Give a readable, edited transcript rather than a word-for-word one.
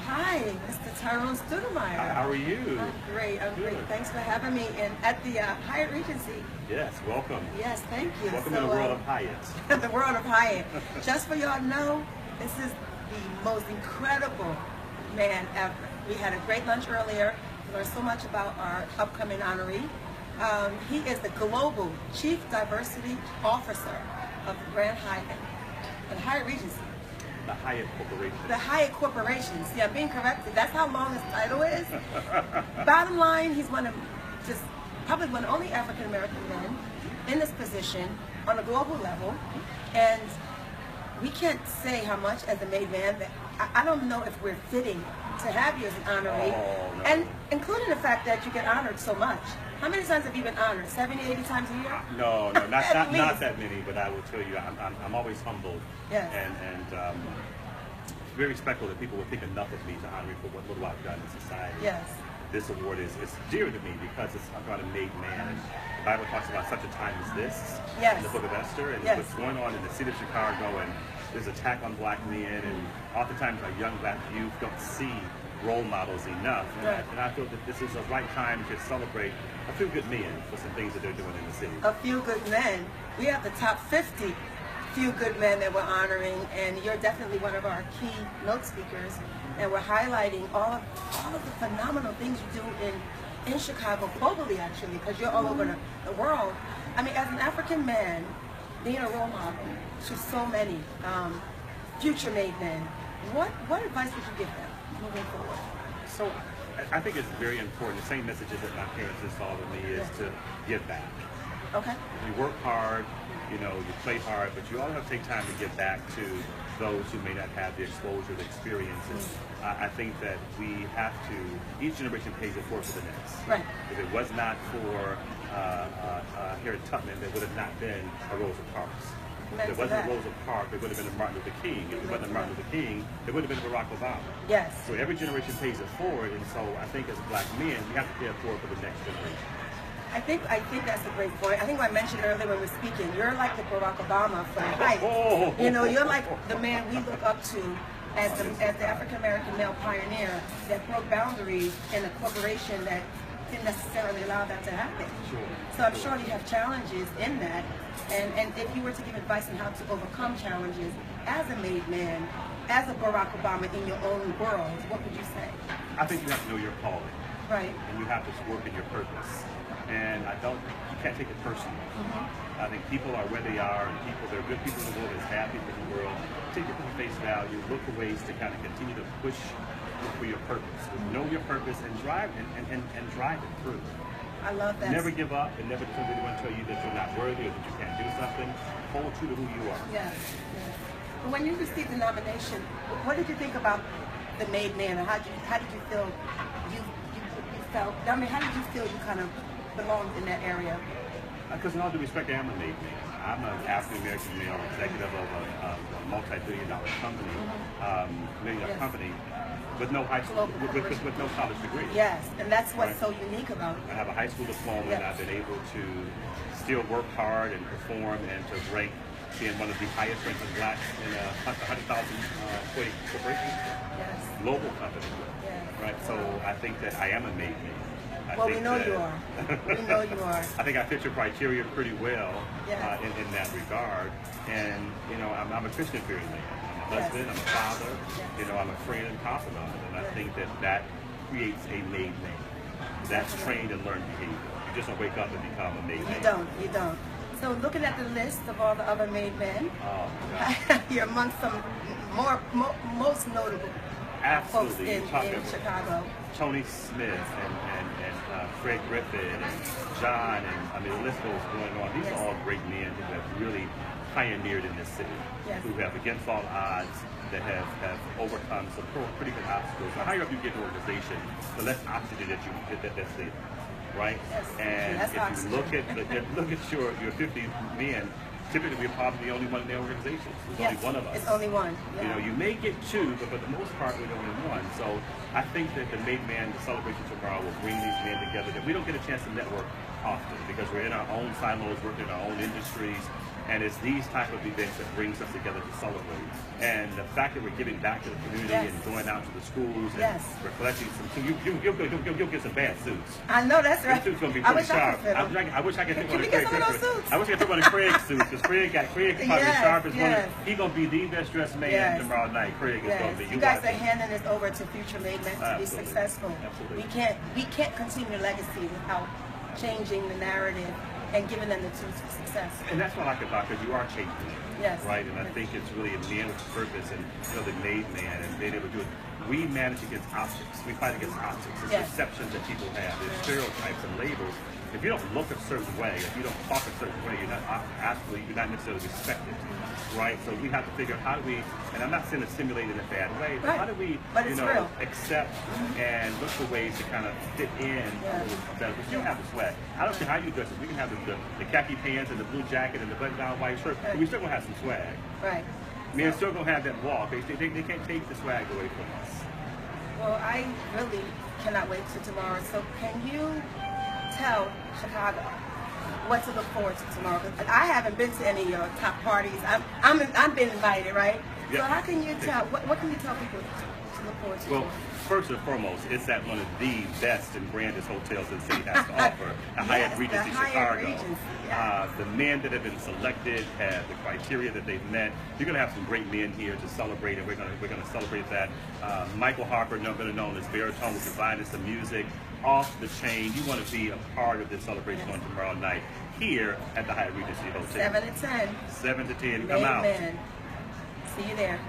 Hi, Mr. Tyronne Stoudemire. How are you? I'm great. I'm Good. great. Thanks for having me at the Hyatt Regency. Yes, welcome. Yes, thank you. Welcome to the world of Hyatt. The world of Hyatt. Just for y'all to know, this is the most incredible man ever. We had a great lunch earlier. We learned so much about our upcoming honoree. He is the Global Chief Diversity Officer of the Grand Hyatt, the Hyatt Regency. The Hyatt Corporation. The Hyatt Corporation. See, I'm being corrected. That's how long his title is. Bottom line, he's probably one of the only African American men in this position on a global level. And we can't say how much as a made man that I don't know if we're fitting to have you as an honoree. Oh, no. And including the fact that you get honored so much. How many times have you been honored? 70, 80 times a year? No, not that many, but I will tell you, I'm always humbled. Yes. And very respectful that people would think enough of me to honor me for what little I've done in society. Yes. This award is dear to me because it's about a made man. And the Bible talks about such a time as this Yes. in the book of Esther, and Yes. what's going on in the city of Chicago, and there's attack on black men, and oftentimes our young black youth don't see role models enough. Right. And I feel that this is the right time to celebrate a few good men for some things that they're doing in the city. A few good men. We have the top 50 few good men that we're honoring, and you're definitely one of our key note speakers. And we're highlighting all of the phenomenal things you do in Chicago, globally actually, because you're all over the world. I mean, as an African man, being a role model to so many future made men, what advice would you give them moving forward? So I think it's very important. The same messages that my parents installed in me is to give back. Okay. You work hard, you play hard, but you also have to take time to give back to those who may not have the exposure, the experiences. I think that we have to, each generation pays it forward for the next. Right. If it was not for Harriet Tubman, there would have not been a Rosa Parks. If it wasn't a Rosa Parks, there would have been a Martin Luther King. If it wasn't a Martin Luther King, there would have been a Barack Obama. Yes. So every generation pays it forward, and so I think as black men, we have to pay it forward for the next generation. I think that's a great point. I think I mentioned earlier when we were speaking, you're like the Barack Obama for Hyatt. You're like the man we look up to as the African American male pioneer that broke boundaries in a corporation that didn't necessarily allow that to happen. Sure. So I'm sure you have challenges in that. And if you were to give advice on how to overcome challenges as a made man, as a Barack Obama in your own world, what would you say? I think you have to know your calling. Right. And you have to work in your purpose. And you can't take it personally. I think people are where they are, and there are good people in the world, there's bad people in the world. Take it for face value, look for ways to kind of continue to push for your purpose. Know your purpose and drive it through. I love that. Never give up, and never let anyone tell you that you're not worthy or that you can't do something. Hold true to who you are. Yes. But when you received the nomination, what did you think about the made man, or how did you feel you felt? I mean, how did you feel you kind of belonged in that area? Because in all due respect, I am a made man. I'm an African American male executive of a multi-billion-dollar company, company with no high school, with no college degree. Yes, and that's what's so unique about it. I have a high school diploma, and I've been able to still work hard and perform and to rank being one of the highest ranking blacks in a 100,000 employee corporation, global company. Yes. Right. So I think that I am a made man. We know you are. We know you are. I think I fit your criteria pretty well in that regard. And I'm a Christian period man. I'm a husband. I'm a father. I'm a friend and confidant. And I think that creates a made man. That's trained and learned behavior. You just don't wake up and become a made man. You don't. So looking at the list of all the other made men, you're amongst some most notable folks in Chicago. Tony Smith and Fred Griffin and John, and the list goes going on. These are all great men who have really pioneered in this city, who have, against all odds, that have overcome some pretty good obstacles. The higher up you get in the organization, the less oxygen that's there, right? Yes. And if you look at your 50 men, typically we're probably the only one in the organization. There's only one of us. It's only one. Yeah. You may get two, but for the most part, we're the only one. So I think that the Made Man, the celebration tomorrow, will bring these men together that we don't get a chance to network often because we're in our own silos, working in our own industries. And it's these type of events that brings us together to celebrate. And the fact that we're giving back to the community and going out to the schools and we're collecting some, you'll get some bad suits. I know, that's right. This suit's going to be pretty sharp. I wish I could take one of Craig's suits. I wish I could take one of Craig's suits, because Craig probably the sharpest one. He's going to be the best dressed man tomorrow night. Craig is going to be. You guys are handing this over to future made men to be successful. Absolutely. We can't continue legacy without changing the narrative and giving them the tools for success. And that's what I like about it, because you are changing it. Yes. Right? And I think it's really a man with purpose and the made man and being able to do it. We manage against optics. We fight against optics. It's perceptions that people have. There's stereotypes and labels. If you don't look a certain way, if you don't talk a certain way, you're not necessarily respected. Right? So we have to figure out how do we, and I'm not saying it's simulated in a bad way, but how do we accept and look for ways to kind of fit in a little better. But you have the swag. I don't care how you dress it. We can have the khaki pants and the blue jacket and the button-down white shirt, but we still going to have some swag. Right. Men still going to have that walk. They can't take the swag away from us. Well, I really cannot wait till tomorrow. So can you tell Chicago what to look forward to tomorrow? I haven't been to any of your top parties. I've been invited, right? Yep. So how can you tell? What can you tell people to look forward to? Well, first and foremost, it's at one of the best and grandest hotels that the city has to offer, the Hyatt Regency Chicago. The men that have been selected have the criteria that they've met. You're going to have some great men here to celebrate, and we're going to celebrate that. Michael Harper, better known as Baritone, will provide us some music off the chain. You want to be a part of this celebration on tomorrow night here at the Hyatt Regency Hotel. 7 to 10. 7 to 10. Come out. See you there.